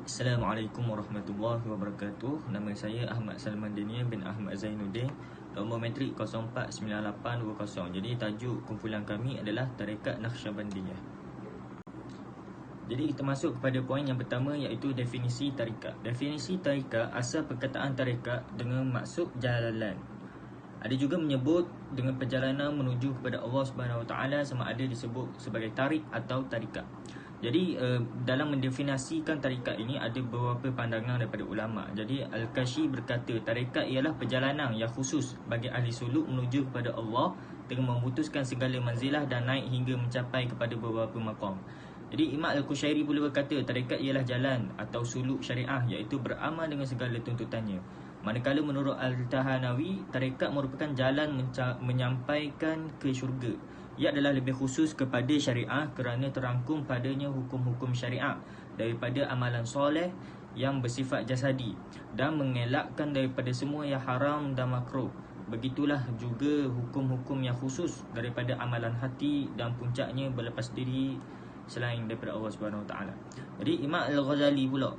Assalamualaikum warahmatullahi wabarakatuh. Nama saya Ahmad Salman Dania bin Ahmad Zainuddin, nombor metrik 049820. Jadi tajuk kumpulan kami adalah Tarekat Naqsyabandiyah. Jadi kita masuk kepada poin yang pertama, iaitu definisi tarikat. Definisi tarikat, asal perkataan tarikat dengan maksud jalan. Ada juga menyebut dengan perjalanan menuju kepada Allah Subhanahu Wa Taala, sama ada disebut sebagai tarik atau tarikat. Jadi dalam mendefinisikan tarikat ini ada beberapa pandangan daripada ulama. Jadi Al-Kashi berkata tarikat ialah perjalanan yang khusus bagi ahli suluk menuju kepada Allah dengan memutuskan segala manzilah dan naik hingga mencapai kepada beberapa maqam. Jadi Imam Al-Qushairi pula berkata tarikat ialah jalan atau suluk syariah, iaitu beramal dengan segala tuntutannya. Manakala menurut Al-Tahanawi, tarikat merupakan jalan menyampaikan ke syurga. Ia adalah lebih khusus kepada syariah kerana terangkum padanya hukum-hukum syariah daripada amalan soleh yang bersifat jasadi dan mengelakkan daripada semua yang haram dan makruh. Begitulah juga hukum-hukum yang khusus daripada amalan hati dan puncaknya berlepas diri selain daripada Allah Subhanahu Wa Taala. Jadi Imam Al-Ghazali pula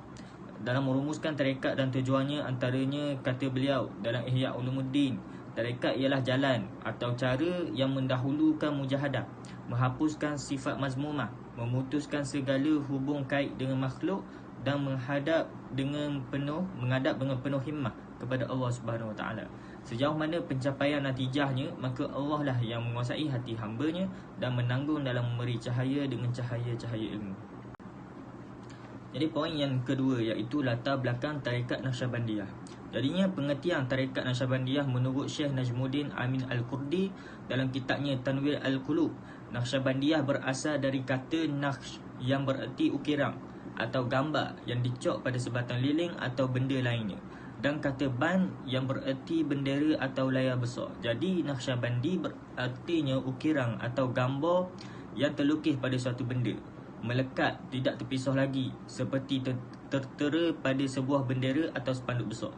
dalam merumuskan tarekat dan tujuannya, antaranya kata beliau dalam Ihya Ulumuddin, tarekat ialah jalan atau cara yang mendahulukan mujahadah, menghapuskan sifat mazmumah, memutuskan segala hubung kait dengan makhluk dan menghadap dengan penuh himmah kepada Allah Subhanahu Wa Taala. Sejauh mana pencapaian natijahnya, maka Allah lah yang menguasai hati hamba-Nya dan menanggung dalam memberi cahaya dengan cahaya-cahaya ilmu. Jadi poin yang kedua, iaitu latar belakang tarekat Naqsyabandiyah. Jadinya pengertian tarekat Naqsyabandiyah menurut Syekh Najmuddin Amin Al-Qurdi dalam kitabnya Tanwir Al-Qulub. Naqsyabandiyah berasal dari kata naqsh yang bererti ukiran atau gambar yang dicok pada sebatang lilin atau benda lainnya, dan kata ban yang bererti bendera atau layar besar. Jadi Naqsyabandi berartinya ukiran atau gambar yang terlukis pada suatu benda, melekat, tidak terpisah lagi, seperti tertera pada sebuah bendera atau spanduk besar.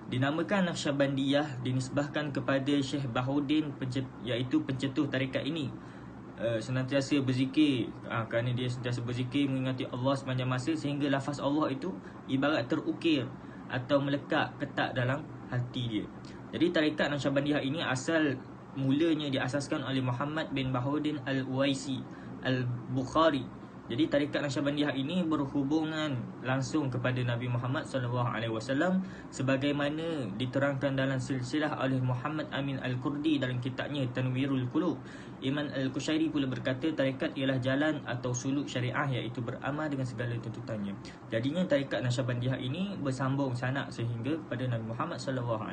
Dinamakan Naqsyabandiyah dinisbahkan kepada Syekh Bahauddin, iaitu pencetus tarekat ini. Senantiasa berzikir, kerana dia sentiasa berzikir mengingati Allah sepanjang masa, sehingga lafaz Allah itu ibarat terukir atau melekat ketat dalam hati dia. Jadi tarekat Naqsyabandiyah ini asal mulanya diasaskan oleh Muhammad bin Bahauddin Al-Uwaisi Al-Bukhari. Jadi tarekat Naqsyabandiyah ini berhubungan langsung kepada Nabi Muhammad SAW sebagaimana diterangkan dalam silsilah oleh Muhammad Amin Al-Qurdi dalam kitabnya Tanwirul Qulub. Imam Al-Qushairi pula berkata tarekat ialah jalan atau suluk syariah, iaitu beramal dengan segala tuntutannya. Jadinya tarekat Naqsyabandiyah ini bersambung sanak sehingga kepada Nabi Muhammad SAW.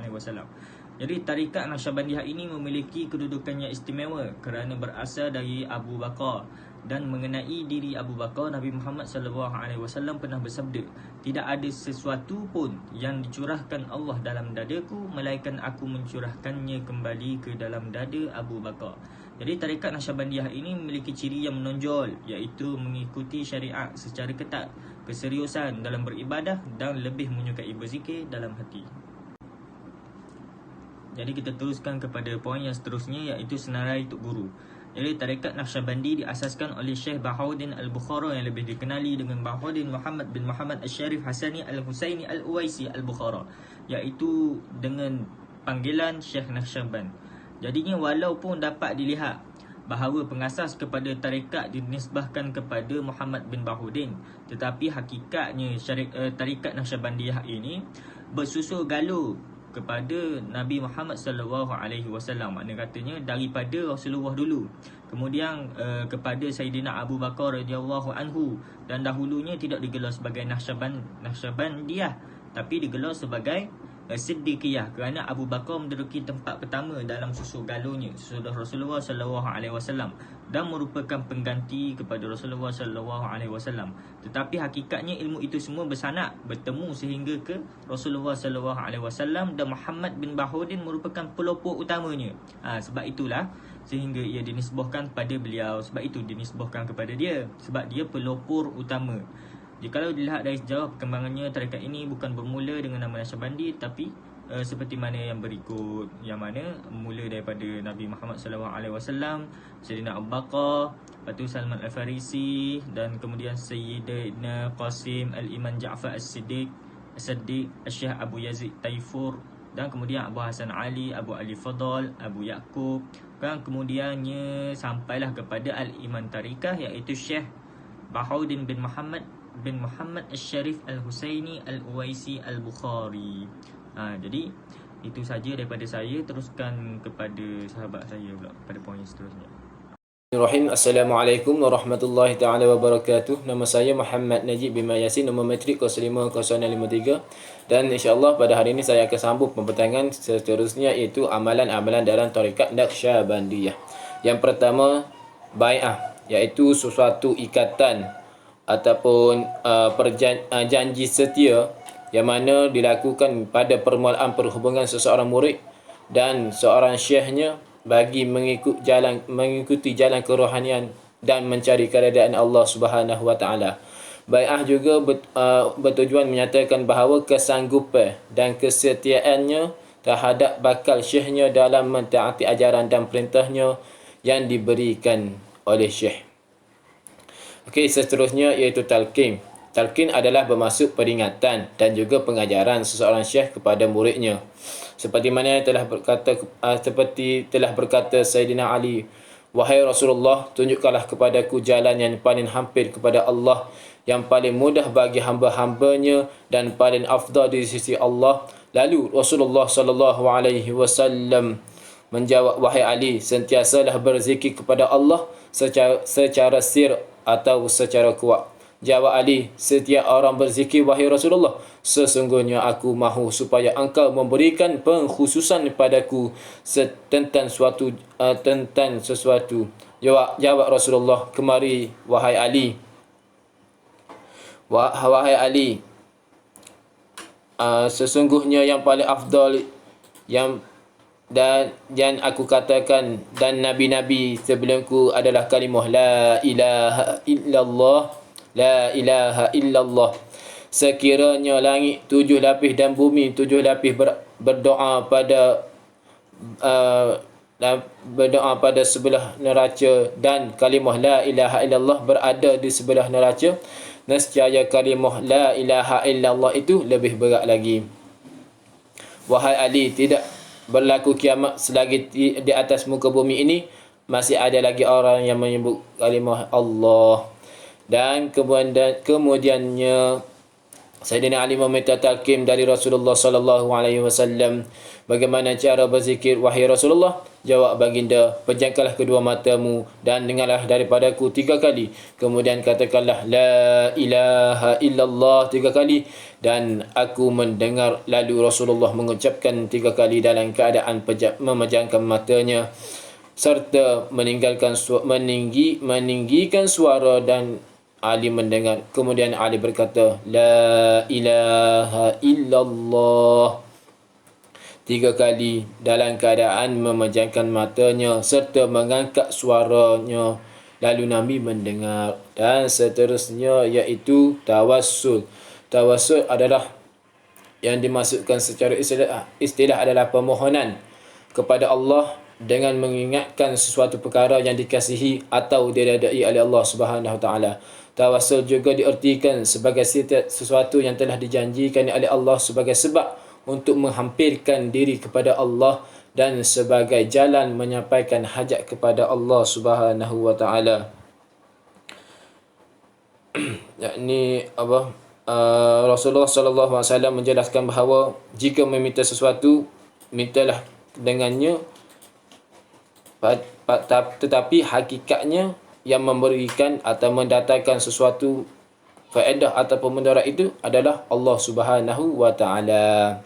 Jadi tarekat Naqsyabandiyah ini memiliki kedudukannya istimewa kerana berasal dari Abu Bakar, dan mengenai diri Abu Bakar, Nabi Muhammad SAW pernah bersabda, tidak ada sesuatu pun yang dicurahkan Allah dalam dadaku melainkan aku mencurahkannya kembali ke dalam dada Abu Bakar. Jadi tarekat Naqsyabandiyah ini memiliki ciri yang menonjol, iaitu mengikuti syariat secara ketat, keseriusan dalam beribadah dan lebih menyukai berzikir dalam hati. Jadi kita teruskan kepada poin yang seterusnya, iaitu senarai Tok Guru. Jadi tarekat Naqsyabandi diasaskan oleh Syekh Bahauddin Al-Bukhara yang lebih dikenali dengan Bahauddin Muhammad bin Muhammad Al-Syarif Hasani Al-Husaini Al-Uwaisi Al-Bukhara, iaitu dengan panggilan Syekh Naqsyaband. Jadinya walaupun dapat dilihat bahawa pengasas kepada tarekat dinisbahkan kepada Muhammad bin Bahauddin, tetapi hakikatnya tarekat Naqsyabandiyah ini bersusul galuh kepada Nabi Muhammad SAW. Makna katanya daripada Rasulullah dulu, kemudian kepada Sayyidina Abu Bakar radhiyallahu anhu, dan dahulunya tidak digelar sebagai Naqsyabandiyah tapi digelar sebagai Siddiqiyah, kerana Abu Bakar menduduki tempat pertama dalam susul galuhnya sesudah Rasulullah SAW dan merupakan pengganti kepada Rasulullah SAW. Tetapi hakikatnya ilmu itu semua bersanak bertemu sehingga ke Rasulullah SAW, dan Muhammad bin Bahauddin merupakan pelopor utamanya. Sebab itulah sehingga ia dinisbahkan pada beliau. Sebab itu dinisbahkan kepada dia, sebab dia pelopor utama. Jikalau dilihat dari sejarah perkembangannya, tarekat ini bukan bermula dengan nama Naqsyabandi, tapi seperti mana yang berikut, yang mana mula daripada Nabi Muhammad SAW, Sayyidina Abu Bakar, lepas tu Salman Al-Farisi, dan kemudian Sayyidina Qasim Al-Iman Ja'far As-Siddiq, Syekh Abu Yazid Taifur, dan kemudian Abu Hasan Ali, Abu Ali Fadal, Abu Yaqub, dan kemudiannya sampailah kepada Al-Iman Tarikah, iaitu Syekh Bahauddin bin Muhammad Al-Sharif Al-Husaini Al-Uwaisi Al-Bukhari. Jadi itu saja daripada saya. Teruskan kepada sahabat saya pula pada poin seterusnya. Assalamualaikum warahmatullahi taala wabarakatuh. Nama saya Muhammad Najib bin Yasin, nombor matrik 050053, dan insya-Allah pada hari ini saya akan sambung pembentangan seterusnya, iaitu amalan-amalan dalam tarekat Naqsyabandiyah. Yang pertama, bai'ah, iaitu sesuatu ikatan ataupun janji setia yang mana dilakukan pada permulaan perhubungan seseorang murid dan seorang syekhnya bagi mengikuti jalan kerohanian dan mencari keredaan Allah Subhanahu wa taala. Bai'ah juga bertujuan menyatakan bahawa kesanggupan dan kesetiaannya terhadap bakal syekhnya dalam mentaati ajaran dan perintahnya yang diberikan oleh syekh. Okey, seterusnya iaitu talqin. Talqin adalah bermaksud peringatan dan juga pengajaran seseorang syekh kepada muridnya. Seperti mana telah berkata Sayyidina Ali, "Wahai Rasulullah, tunjukkanlah kepadaku jalan yang paling hampir kepada Allah, yang paling mudah bagi hamba-hambanya dan paling afdal di sisi Allah." Lalu Rasulullah sallallahu alaihi wasallam menjawab, "Wahai Ali, sentiasalah berzikir kepada Allah secara sir atau secara kuat." Jawab Ali, "Setiap orang berzikir, wahai Rasulullah. Sesungguhnya aku mahu supaya engkau memberikan pengkhususan padaku tentang sesuatu. Jawab Rasulullah, "Kemari, wahai Ali. Wahai Ali, sesungguhnya yang paling afdal yang aku katakan dan nabi-nabi sebelumku adalah kalimah la ilaha illallah. La ilaha illallah. Sekiranya langit 7 lapis dan bumi 7 lapis berdoa pada sebelah neraca, dan kalimah la ilaha illallah berada di sebelah neraca, nescaya kalimah la ilaha illallah itu lebih berat lagi. Wahai Ali, tidak berlaku kiamat selagi di atas muka bumi ini masih ada lagi orang yang menyebut kalimah Allah." Dan kemudiannya Sayyidina Ali meminta talqin dari Rasulullah sallallahu alaihi wasallam. "Bagaimana cara berzikir, wahai Rasulullah?" Jawab baginda, "Pejamkanlah kedua matamu dan dengarlah daripadaku 3 kali. Kemudian katakanlah la ilaha illallah 3 kali." Dan aku mendengar lalu Rasulullah mengucapkan 3 kali dalam keadaan memejamkan matanya serta meninggikan suara, dan Ali mendengar. Kemudian Ali berkata, "La ilaha illallah" 3 kali dalam keadaan memejamkan matanya serta mengangkat suaranya. Lalu Nabi mendengar. Dan seterusnya iaitu tawassul. Tawassul adalah yang dimaksudkan secara istilah adalah permohonan kepada Allah dengan mengingatkan sesuatu perkara yang dikasihi atau diredai oleh Allah Subhanahu Wa Taala. Tawassul juga diartikan sebagai sesuatu yang telah dijanjikan oleh Allah sebagai sebab untuk menghampirkan diri kepada Allah dan sebagai jalan menyampaikan hajat kepada Allah Subhanahu Wa Taala. Yakni Rasulullah sallallahu alaihi wasallam menjelaskan bahawa jika meminta sesuatu, mintalah dengannya, tetapi hakikatnya yang memberikan atau mendatangkan sesuatu faedah ataupun mudarat itu adalah Allah Subhanahu Wa Taala.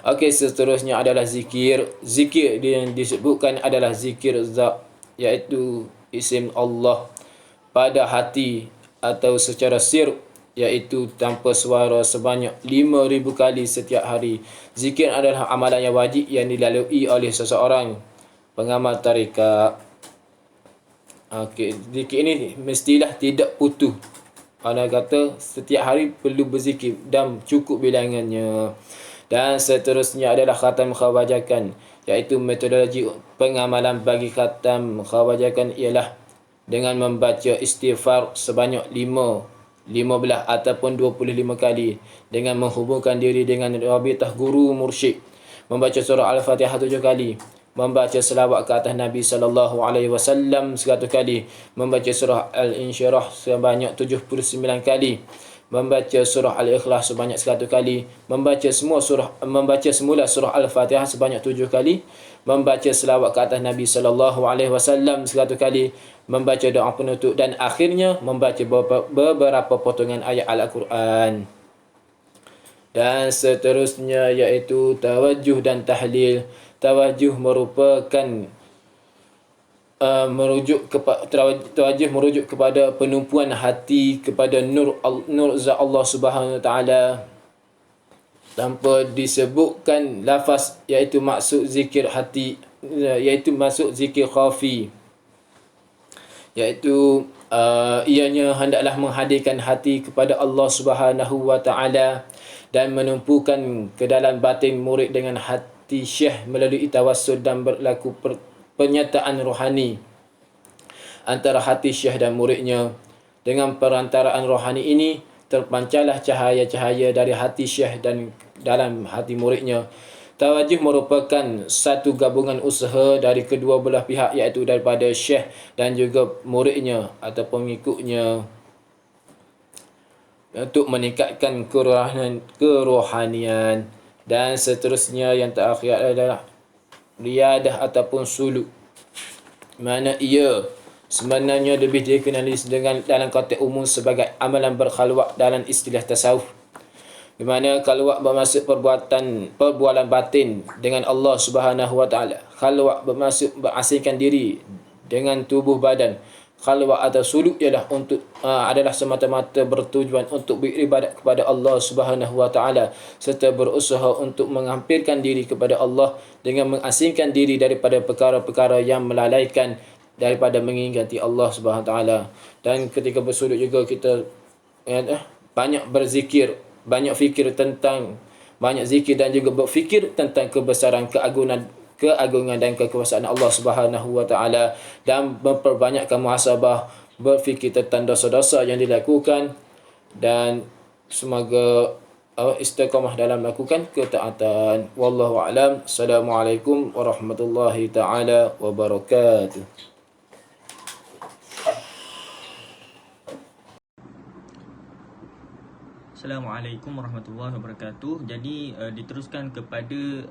Okey, seterusnya adalah zikir. Zikir yang disebutkan adalah zikir zat, iaitu isim Allah pada hati atau secara sir, iaitu tanpa suara sebanyak 5,000 kali setiap hari. Zikir adalah amalan yang wajib yang dilalui oleh seseorang pengamal tarekat. Okey, zikir ini mestilah tidak putus. Ana kata setiap hari perlu berzikir dan cukup bilangannya. Dan seterusnya adalah khatam khawajakan, iaitu metodologi pengamalan bagi khatam khawajakan ialah dengan membaca istighfar sebanyak 15 ataupun 25 kali, dengan menghubungkan diri dengan rabitah guru mursyid, membaca surah Al-Fatihah 7 kali, membaca selawat ke atas Nabi sallallahu alaihi wasallam 100 kali, membaca surah Al-Insyirah sebanyak 79 kali, membaca surah Al-Ikhlas sebanyak 100 kali, membaca semula surah Al-Fatihah sebanyak 7 kali, membaca selawat ke atas Nabi sallallahu alaihi wasallam 100 kali, membaca doa penutup, dan akhirnya membaca beberapa potongan ayat Al-Quran. Dan seterusnya iaitu tawajjuh dan tahlil. Tawajjuh merupakan tawajjuh merujuk kepada penumpuan hati kepada nur zat Allah Subhanahu Wa Taala, tanpa disebutkan lafaz, iaitu maksud zikir hati, iaitu maksud zikir khafi, iaitu ianya hendaklah menghadirkan hati kepada Allah Subhanahu Wa Taala dan menumpukan ke dalam batin murid dengan hati syekh melalui tawassul dan berlaku penyataan rohani antara hati syekh dan muridnya. Dengan perantaraan rohani ini terpancarlah cahaya-cahaya dari hati syekh dan dalam hati muridnya. Tawajjuh merupakan satu gabungan usaha dari kedua belah pihak, iaitu daripada syekh dan juga muridnya atau pengikutnya, untuk meningkatkan kerohanian. Dan seterusnya yang terakhir adalah riadah ataupun suluk, mana ia sebenarnya lebih dikenali dengan dalam konteks umum sebagai amalan berkhalwat dalam istilah tasawuf, di mana khalwat bermaksud perbualan batin dengan Allah Subhanahu Wa Taala. Khalwat bermaksud berasingkan diri dengan tubuh badan. Khalwat atau suluk adalah semata-mata bertujuan untuk beribadat kepada Allah Subhanahu Wa Taala serta berusaha untuk menghampirkan diri kepada Allah dengan mengasingkan diri daripada perkara-perkara yang melalaikan daripada mengingati Allah Subhanahu Wa Taala. Dan ketika bersuluk juga kita banyak berzikir, banyak zikir dan juga berfikir tentang kebesaran, keagungan dan kekuasaan Allah Subhanahu Wa Taala, dan memperbanyakkan muhasabah, berfikir tentang dosa-dosa yang dilakukan, dan semoga istiqamah dalam melakukan ketaatan. Wallahu a'lam. Assalamualaikum warahmatullahi taala wabarakatuh. Assalamualaikum warahmatullahi wabarakatuh. Jadi diteruskan kepada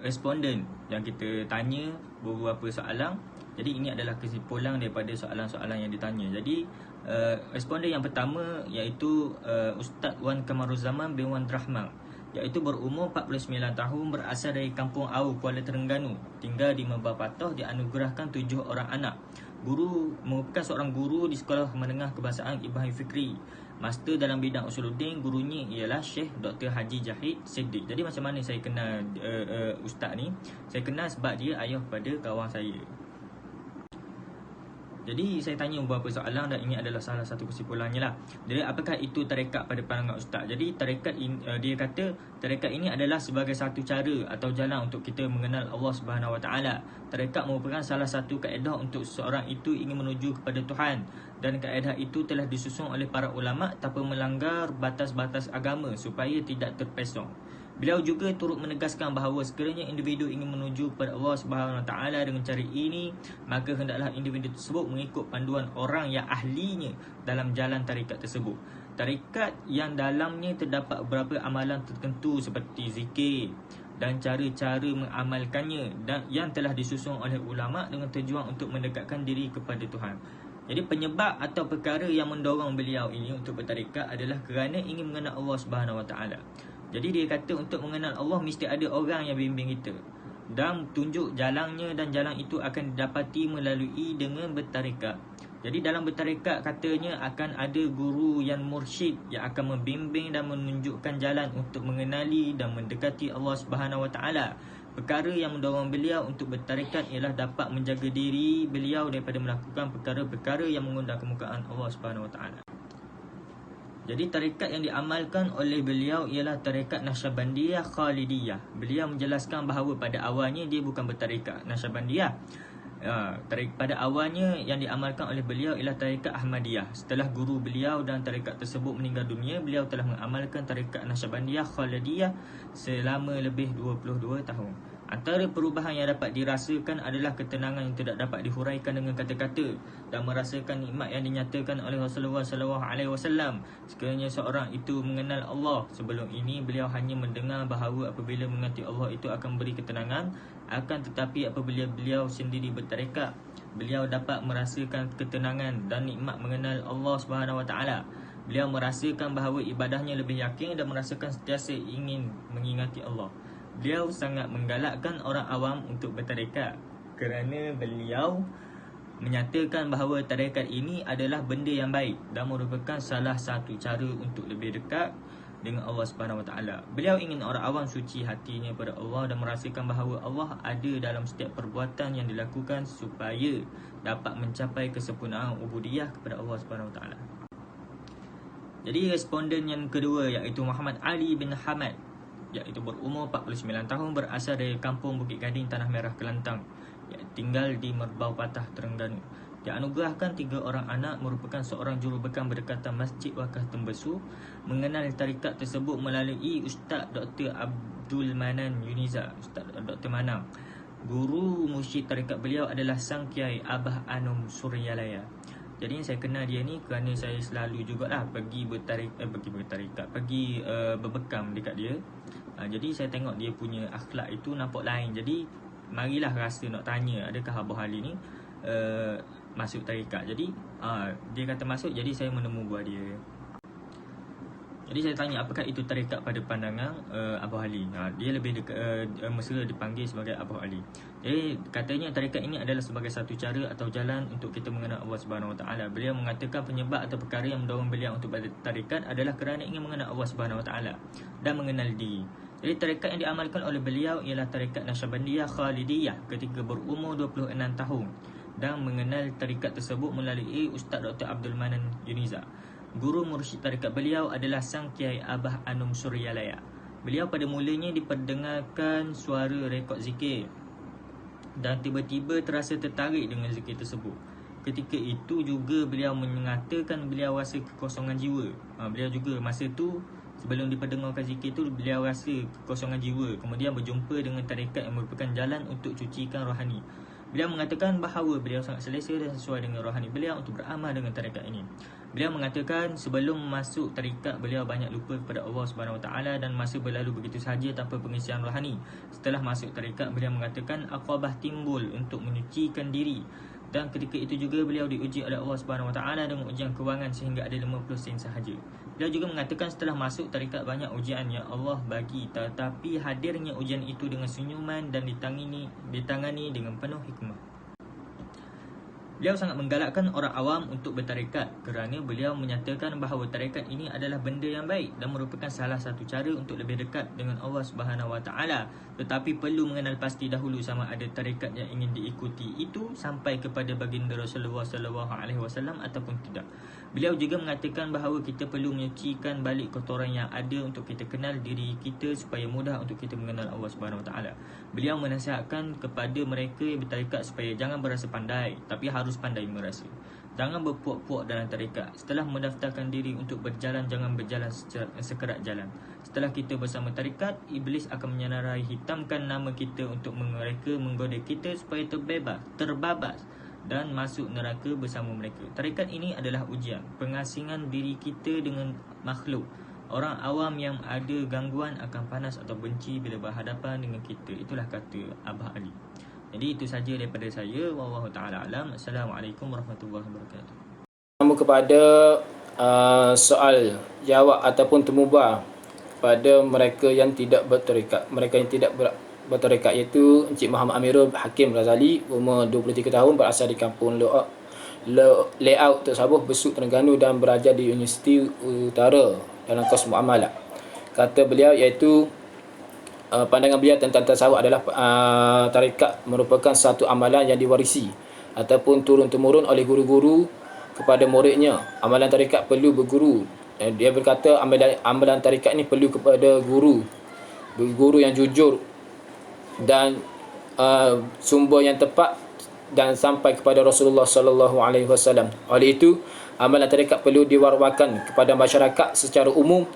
responden yang kita tanya beberapa soalan. Jadi ini adalah kesimpulan daripada soalan-soalan yang ditanya. Jadi responden yang pertama iaitu Ustaz Wan Kamaruzaman bin Wan Rahman, iaitu berumur 49 tahun, berasal dari Kampung Au, Kuala Terengganu, tinggal di Membah Patoh, dianugerahkan 7 orang anak. Merupakan seorang guru di Sekolah Menengah Kebangsaan Ibrahim Fikri. Master dalam bidang usuluddin. Gurunya ialah Syekh Dr. Haji Jahid Siddiq. Jadi macam mana saya kenal ustaz ni? Saya kenal sebab dia ayah pada kawan saya. Jadi saya tanya beberapa soalan dan ini adalah salah satu kesimpulannya lah. Jadi apakah itu tarekat pada pandangan ustaz? Jadi tarekat ini, dia kata tarekat ini adalah sebagai satu cara atau jalan untuk kita mengenal Allah Subhanahu Wa Taala. Tarekat merupakan salah satu kaedah untuk seorang itu ingin menuju kepada Tuhan, dan kaedah itu telah disusun oleh para ulama tanpa melanggar batas-batas agama supaya tidak terpesong. Beliau juga turut menegaskan bahawa sekiranya individu ingin menuju kepada Allah Subhanahu Wa Taala dengan cara ini, maka hendaklah individu tersebut mengikut panduan orang yang ahlinya dalam jalan tarikat tersebut. Tarikat yang dalamnya terdapat beberapa amalan tertentu seperti zikir dan cara-cara mengamalkannya, dan yang telah disusun oleh ulama dengan tujuan untuk mendekatkan diri kepada Tuhan. Jadi penyebab atau perkara yang mendorong beliau ini untuk bertarikat adalah kerana ingin mengenal Allah Subhanahu Wa Taala. Jadi dia kata untuk mengenal Allah mesti ada orang yang bimbing kita dan tunjuk jalannya, dan jalan itu akan didapati melalui dengan bertarikat. Jadi dalam bertarikat katanya akan ada guru yang mursyid yang akan membimbing dan menunjukkan jalan untuk mengenali dan mendekati Allah Subhanahu Wa Taala. Perkara yang mendorong beliau untuk bertarikat ialah dapat menjaga diri beliau daripada melakukan perkara-perkara yang mengundang kemukaan Allah Subhanahu Wa Taala. Jadi tarikat yang diamalkan oleh beliau ialah tarikat Naqsyabandiyah Khalidiyah. Beliau menjelaskan bahawa pada awalnya dia bukan bertarikat Naqsyabandiyah. Pada awalnya yang diamalkan oleh beliau ialah tarekat Ahmadiyah. Setelah guru beliau dan tarekat tersebut meninggal dunia, beliau telah mengamalkan tarekat Naqsyabandiyah Khalidiyah selama lebih 22 tahun. Antara perubahan yang dapat dirasakan adalah ketenangan yang tidak dapat dihuraikan dengan kata-kata dan merasakan nikmat yang dinyatakan oleh Rasulullah SAW. Sekiranya seorang itu mengenal Allah, sebelum ini beliau hanya mendengar bahawa apabila mengasihi Allah itu akan beri ketenangan, akan tetapi apabila beliau sendiri bertarekat, beliau dapat merasakan ketenangan dan nikmat mengenal Allah SWT. Beliau merasakan bahawa ibadahnya lebih yakin dan merasakan sentiasa ingin mengingati Allah. Beliau sangat menggalakkan orang awam untuk bertarekat kerana beliau menyatakan bahawa tarekat ini adalah benda yang baik dan merupakan salah satu cara untuk lebih dekat dengan Allah SWT. Beliau ingin orang awam suci hatinya pada Allah dan merasakan bahawa Allah ada dalam setiap perbuatan yang dilakukan supaya dapat mencapai kesempurnaan ubudiyah kepada Allah SWT. Jadi responden yang kedua iaitu Muhammad Ali bin Hamad, iaitu berumur 49 tahun, berasal dari kampung Bukit Gading, Tanah Merah, Kelantan, tinggal di Merbau Patah, Terengganu. Dianugerahkan 3 orang anak, merupakan seorang jurubekam berdekatan Masjid Wakaf Tembesu. Mengenal tarikat tersebut melalui Ustaz Dr. Abdul Manan Yuniza, Ustaz Dr. Manang. Guru mursyid tarikat beliau adalah Sang Kiai Abah Anum Suryalaya. Jadi saya kenal dia ni kerana saya selalu jugalah pergi berbekam dekat dia. Jadi saya tengok dia punya akhlak itu nampak lain. Jadi marilah rasa nak tanya adakah Abah Ali ni masuk tarikat. Jadi dia kata masuk, jadi saya menemu buah dia. Jadi saya tanya apakah itu tarikat pada pandangan Abah Ali. Dia lebih mesra dipanggil sebagai Abah Ali. Jadi katanya tarikat ini adalah sebagai satu cara atau jalan untuk kita mengenal Allah SWT. Beliau mengatakan penyebab atau perkara yang mendorong beliau untuk bertarikat adalah kerana ingin mengenal Allah SWT dan mengenal diri. Jadi tarikat yang diamalkan oleh beliau ialah tarikat Naqsyabandiyah Khalidiyah ketika berumur 26 tahun dan mengenal tarikat tersebut melalui Ustaz Dr. Abdul Manan Yuniza. Guru mursyid tarikat beliau adalah Sang Kiai Abah Anum Suryalaya. Beliau pada mulanya diperdengarkan suara rekod zikir dan tiba-tiba terasa tertarik dengan zikir tersebut. Ketika itu juga beliau mengatakan beliau rasa kekosongan jiwa. Beliau juga masa tu sebelum diperdengarkan zikir tu beliau rasa kekosongan jiwa. Kemudian berjumpa dengan tarikat yang merupakan jalan untuk cucikan rohani. Beliau mengatakan bahawa beliau sangat selesa dan sesuai dengan rohani beliau untuk beramal dengan tarikat ini. Beliau mengatakan sebelum masuk tarikat beliau banyak lupa kepada Allah SWT dan masa berlalu begitu sahaja tanpa pengisian rohani. Setelah masuk tarikat beliau mengatakan aqabah timbul untuk menyucikan diri. Dan ketika itu juga beliau diuji oleh Allah SWT dengan ujian kewangan sehingga ada 50 sen sahaja. Beliau juga mengatakan setelah masuk tarikat banyak ujian yang Allah bagi, tetapi hadirnya ujian itu dengan senyuman dan ditangani dengan penuh hikmah. Beliau sangat menggalakkan orang awam untuk bertarekat kerana beliau menyatakan bahawa tarekat ini adalah benda yang baik dan merupakan salah satu cara untuk lebih dekat dengan Allah SWT. Tetapi perlu mengenal pasti dahulu sama ada tarekat yang ingin diikuti itu sampai kepada baginda Rasulullah SAW ataupun tidak. Beliau juga mengatakan bahawa kita perlu menyucikan balik kotoran yang ada untuk kita kenal diri kita supaya mudah untuk kita mengenal Allah SWT. Beliau menasihatkan kepada mereka yang bertarekat supaya jangan berasa pandai, tapi harus pandai merasa. Jangan berpuak-puak dalam tarekat. Setelah mendaftarkan diri untuk berjalan, jangan berjalan sekerat jalan. Setelah kita bersama tarekat, Iblis akan menyenarai hitamkan nama kita untuk mereka menggoda kita supaya terbabas dan masuk neraka bersama mereka. Tarekat ini adalah ujian, pengasingan diri kita dengan makhluk. Orang awam yang ada gangguan akan panas atau benci bila berhadapan dengan kita. Itulah kata Abah Ali. Jadi itu saja daripada saya. Wallahu ta'ala alam. Assalamualaikum warahmatullahi wabarakatuh. Kamu kepada soal jawab ataupun temubah pada mereka yang tidak bertarekat. Mereka yang tidak bertarekat iaitu Encik Muhammad Amirul Hakim Razali, umur 23 tahun, berasal di kampung Layout Tersabut, Besut, Terengganu dan berajar di Universiti Utara dalam kos muamalah. Kata beliau iaitu pandangan beliau tentang tasawuf adalah tarekat merupakan satu amalan yang diwarisi ataupun turun-temurun oleh guru-guru kepada muridnya. Amalan tarekat perlu berguru. Dia berkata amalan tarekat ni perlu kepada guru yang jujur dan sumber yang tepat dan sampai kepada Rasulullah sallallahu alaihi wasallam. Oleh itu, amalan tarekat perlu diwar-warkan kepada masyarakat secara umum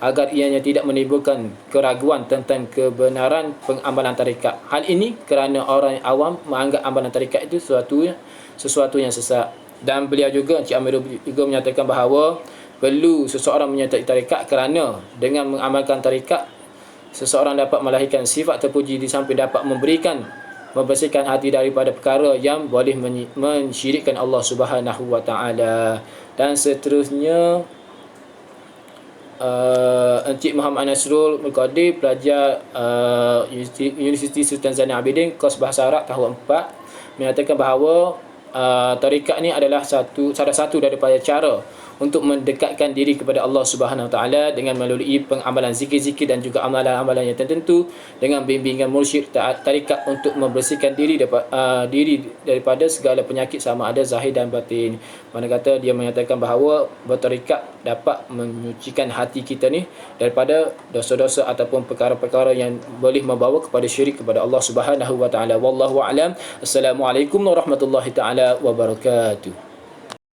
agar ianya tidak menimbulkan keraguan tentang kebenaran pengamalan tarekat. Hal ini kerana orang awam menganggap amalan tarekat itu sesuatu yang sesat. Dan beliau juga, Encik Amirul juga menyatakan bahawa perlu seseorang menyertai tarekat kerana dengan mengamalkan tarekat seseorang dapat melahirkan sifat terpuji di samping dapat membersihkan hati daripada perkara yang boleh mensyirikkan Allah Subhanahu wa taala. Dan seterusnya, Encik Muhammad Nasrul Mulqadir, pelajar Universiti Sultan Zainal Abidin, kos Bahasa Arab tahun 4, menyatakan bahawa tarekat ni adalah salah satu daripada cara untuk mendekatkan diri kepada Allah Subhanahu Wa Taala dengan melalui pengamalan zikir-zikir dan juga amalan-amalan yang tertentu dengan bimbingan mursyid tarekat untuk membersihkan diri daripada segala penyakit sama ada zahir dan batin. Mana kata dia menyatakan bahawa bertarekat dapat menyucikan hati kita ni daripada dosa-dosa ataupun perkara-perkara yang boleh membawa kepada syirik kepada Allah Subhanahu Wa Taala. Wallahu a'lam. Assalamualaikum warahmatullahi taala wabarakatuh.